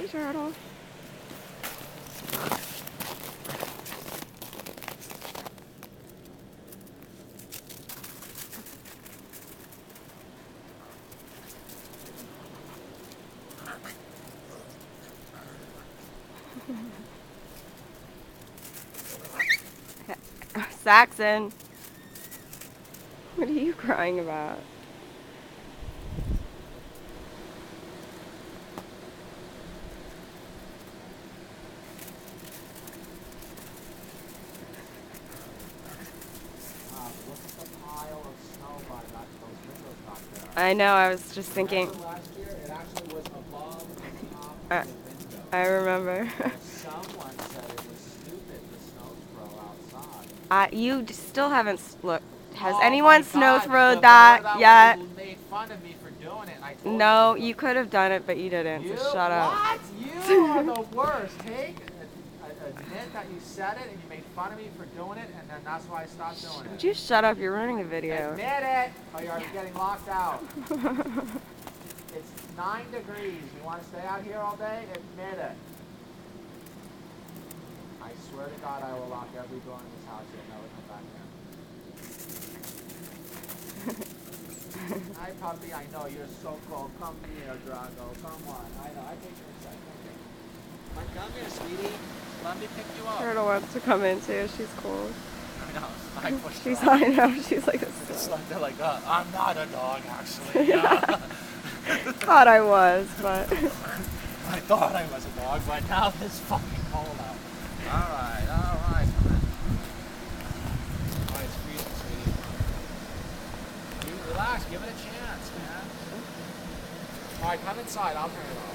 Hey, turtle. Saxon, what are you crying about? Look at the pile of snow by those windows back there. I know, I was just thinking. Remember last year, it actually was above the top I, of the window. I remember. Someone said it was stupid to snow throw outside. You still haven't look. Has Oh anyone my snow God, throwed the that girl yet? You made fun of me for doing it, and I told No, you. you could have done it, but you didn't. You? So shut up. What? You are the worst. Admit that you said it and you made fun of me for doing it, and then that's why I stopped doing Would it. you shut up? You're ruining the video. Admit it, or you're getting locked out. It's 9 degrees. You want to stay out here all day? Admit it. I swear to God, I will lock every door in this house. You'll never come back here. Hi, puppy. I know you're so cold. Come here, Drago. Come on. I know. I think you're excited. Come here, sweetie. Let me pick you up. Turtle wants to come in too. She's cold. I know. I pushed her She's off. I know. She's like It's like they're like, I'm not a dog, actually. Thought I was, but I thought I was a dog, but now it's fucking cold out. All right, come on. All right, it's freezing, sweetie. You relax, give it a chance, man. All right, come inside. I'll turn it off.